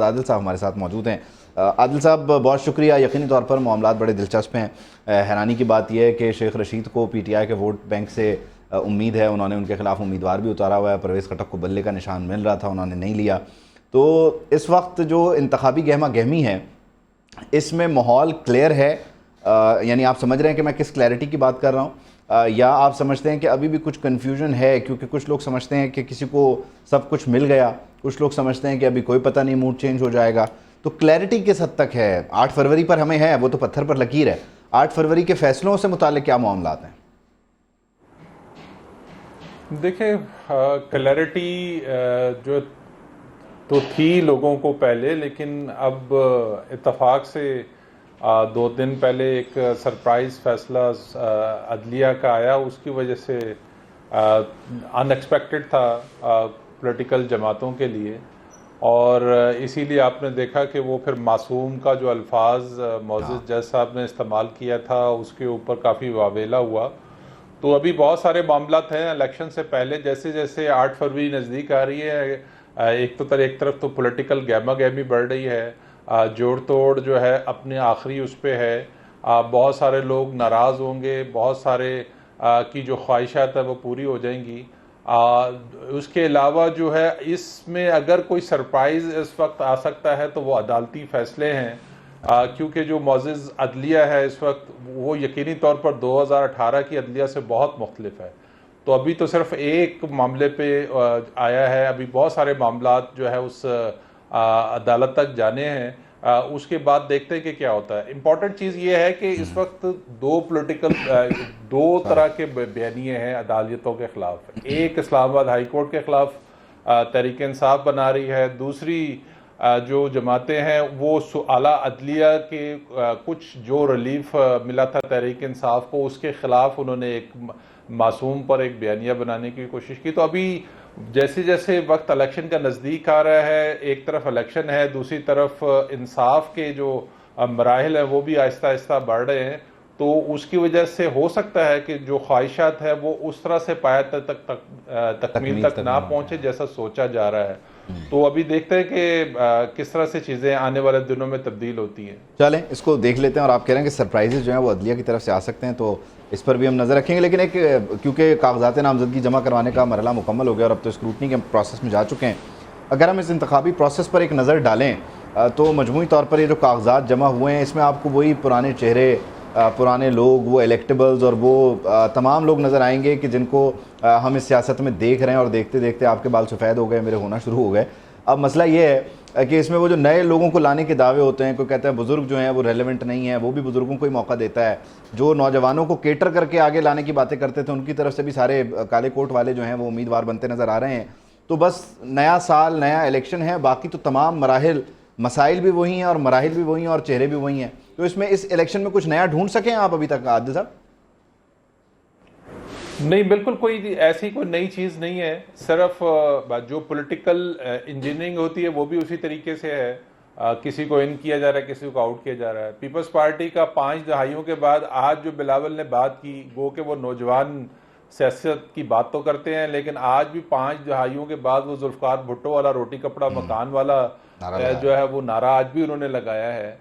عادل صاحب ہمارے ساتھ موجود ہیں۔ عادل صاحب بہت شکریہ، یقینی طور پر معاملات بڑے دلچسپ ہیں۔ حیرانی کی بات یہ ہے کہ شیخ رشید کو پی ٹی آئی کے ووٹ بینک سے امید ہے، انہوں نے ان کے خلاف امیدوار بھی اتارا ہوا ہے، پرویز خٹک کو بلے کا نشان مل رہا تھا، انہوں نے نہیں لیا۔ تو اس وقت جو انتخابی گہما گہمی ہے اس میں ماحول کلیئر ہے، یعنی آپ سمجھ رہے ہیں کہ میں کس کلیئرٹی کی بات کر رہا ہوں، یا آپ سمجھتے ہیں کہ ابھی بھی کچھ کنفیوژن ہے؟ کیونکہ کچھ لوگ سمجھتے ہیں کہ کسی کو سب کچھ مل گیا، کچھ لوگ سمجھتے ہیں کہ ابھی کوئی پتہ نہیں، موڈ چینج ہو جائے گا۔ تو کلیئرٹی کس حد تک ہے؟ 8 فروری پر ہمیں ہے، وہ تو پتھر پر لکیر ہے، 8 فروری کے فیصلوں سے متعلق کیا معاملات ہیں؟ دیکھیں، کلیئرٹی جو تو تھی لوگوں کو پہلے، لیکن اب اتفاق سے 2 دن پہلے ایک سرپرائز فیصلہ عدلیہ کا آیا، اس کی وجہ سے ان ایکسپیکٹڈ تھا پولیٹیکل جماعتوں کے لیے، اور اسی لیے آپ نے دیکھا کہ وہ پھر معصوم کا جو الفاظ معزز جج صاحب نے استعمال کیا تھا اس کے اوپر کافی واویلا ہوا۔ تو ابھی بہت سارے معاملات ہیں الیکشن سے پہلے، جیسے جیسے 8 فروری نزدیک آ رہی ہے، ایک طرف تو پولیٹیکل گہما گہمی بڑھ رہی ہے، جوڑ توڑ جو ہے اپنے آخری اس پہ ہے، بہت سارے لوگ ناراض ہوں گے، بہت سارے کی جو خواہشات ہیں وہ پوری ہو جائیں گی۔ اس کے علاوہ جو ہے اس میں اگر کوئی سرپرائز اس وقت آ سکتا ہے تو وہ عدالتی فیصلے ہیں، کیونکہ جو معزز عدلیہ ہے اس وقت وہ یقینی طور پر 2018 کی عدلیہ سے بہت مختلف ہے۔ تو ابھی تو صرف ایک معاملے پہ آیا ہے، ابھی بہت سارے معاملات جو ہے اس عدالت تک جانے ہیں، اس کے بعد دیکھتے ہیں کہ کیا ہوتا ہے۔ امپورٹنٹ چیز یہ ہے کہ اس وقت دو طرح کے بیانیے ہیں عدالتوں کے خلاف۔ ایک اسلام آباد ہائی کورٹ کے خلاف تحریک انصاف بنا رہی ہے، دوسری جو جماعتیں ہیں وہ اعلیٰ عدلیہ کے کچھ جو ریلیف ملا تھا تحریک انصاف کو، اس کے خلاف انہوں نے ایک معصوم پر ایک بیانیہ بنانے کی کوشش کی۔ تو ابھی جیسے جیسے وقت الیکشن کا نزدیک آ رہا ہے، ایک طرف الیکشن ہے، دوسری طرف انصاف کے جو مراحل ہیں وہ بھی آہستہ آہستہ بڑھ رہے ہیں، تو اس کی وجہ سے ہو سکتا ہے کہ جو خواہشات ہیں وہ اس طرح سے پایہ تکمیل تک نہ پہنچے جیسا سوچا جا رہا ہے۔ تو ابھی دیکھتے ہیں کہ کس طرح سے چیزیں آنے والے دنوں میں تبدیل ہوتی ہیں۔ چلیں اس کو دیکھ لیتے ہیں، اور آپ کہہ رہے ہیں کہ سرپرائزز جو ہیں وہ عدلیہ کی طرف سے آ سکتے ہیں، تو اس پر بھی ہم نظر رکھیں گے۔ لیکن ایک کیونکہ کاغذات نامزدگی جمع کروانے کا مرحلہ مکمل ہو گیا اور اب تو اسکروٹنی کے پروسیس میں جا چکے ہیں، اگر ہم اس انتخابی پروسیس پر ایک نظر ڈالیں تو مجموعی طور پر یہ جو کاغذات جمع ہوئے ہیں اس میں آپ کو وہی پرانے چہرے، پرانے لوگ، وہ الیکٹیبلز اور وہ تمام لوگ نظر آئیں گے کہ جن کو ہم اس سیاست میں دیکھ رہے ہیں، اور دیکھتے دیکھتے آپ کے بال سفید ہو گئے، میرے ہونا شروع ہو گئے۔ اب مسئلہ یہ ہے کہ اس میں وہ جو نئے لوگوں کو لانے کے دعوے ہوتے ہیں، کوئی کہتا ہے بزرگ جو ہیں وہ ریلیونٹ نہیں ہیں، وہ بھی بزرگوں کو ہی موقع دیتا ہے، جو نوجوانوں کو کیٹر کر کے آگے لانے کی باتیں کرتے تھے ان کی طرف سے بھی سارے کالے کوٹ والے جو ہیں وہ امیدوار بنتے نظر آ رہے ہیں۔ تو بس نیا سال، نیا الیکشن ہے، باقی تو تمام مراحل، مسائل بھی وہی ہیں اور مراحل بھی وہی ہیں اور چہرے بھی وہی ہیں۔ تو اس میں اس الیکشن میں کچھ نیا ڈھونڈ سکیں آپ ابھی تک عادل صاحب؟ نہیں، بالکل کوئی ایسی کوئی نئی چیز نہیں ہے، صرف جو پولیٹیکل انجینئرنگ ہوتی ہے وہ بھی اسی طریقے سے ہے، کسی کو ان کیا جا رہا ہے، کسی کو آؤٹ کیا جا رہا ہے۔ پیپلز پارٹی کا 5 دہائیوں کے بعد آج جو بلاول نے بات کی، گو کہ وہ نوجوان سیاست کی بات تو کرتے ہیں، لیکن آج بھی 5 دہائیوں کے بعد وہ ذوالفقار بھٹو والا روٹی کپڑا مکان والا جو ہے وہ نعرہ آج بھی انہوں نے لگایا ہے۔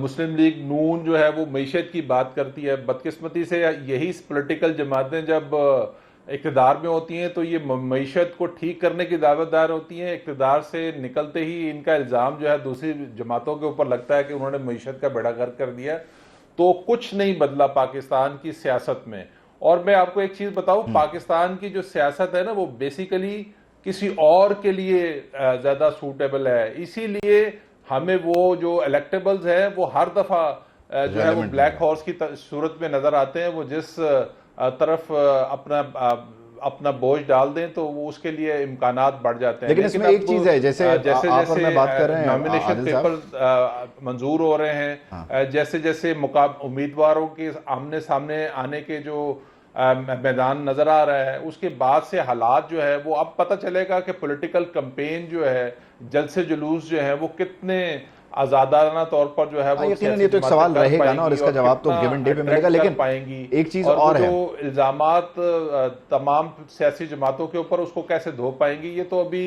مسلم لیگ نون جو ہے وہ معیشت کی بات کرتی ہے۔ بدقسمتی سے یہی پولیٹیکل جماعتیں جب اقتدار میں ہوتی ہیں تو یہ معیشت کو ٹھیک کرنے کی دعوت دار ہوتی ہیں، اقتدار سے نکلتے ہی ان کا الزام جو ہے دوسری جماعتوں کے اوپر لگتا ہے کہ انہوں نے معیشت کا بیڑا غرق کر دیا۔ تو کچھ نہیں بدلا پاکستان کی سیاست میں۔ اور میں آپ کو ایک چیز بتاؤں، پاکستان کی جو سیاست ہے نا وہ بیسیکلی کسی اور کے لیے زیادہ سوٹیبل ہے، اسی لیے ہمیں وہ جو الیکٹیبلز ہیں وہ ہر دفعہ جو ہے وہ بلیک ہارس کی صورت میں نظر آتے ہیں، وہ جس طرف اپنا بوجھ ڈال دیں تو وہ اس کے لیے امکانات بڑھ جاتے ہیں۔ لیکن اس میں ایک چیز ہے، جیسے آپ اور میں بات کر رہے ہیں، نامینیشن پیپر منظور ہو رہے ہیں، جیسے جیسے امیدواروں کے آمنے سامنے آنے کے جو میدان نظر آ رہا ہے، اس کے بعد سے حالات جو ہے وہ اب پتہ چلے گا کہ پولیٹیکل کمپین جو ہے، جلسے جلوس جو ہے وہ کتنے آزادانہ طور پر جو ہے وہ یقیناً یہ تو ایک سوال رہے گا نا، اور اس کا جواب تو گیون ڈے پہ ملے گا۔ لیکن ایک چیز اور ہے، جو الزامات تمام سیاسی جماعتوں کے اوپر اس کو کیسے دھو پائیں گی، یہ تو ابھی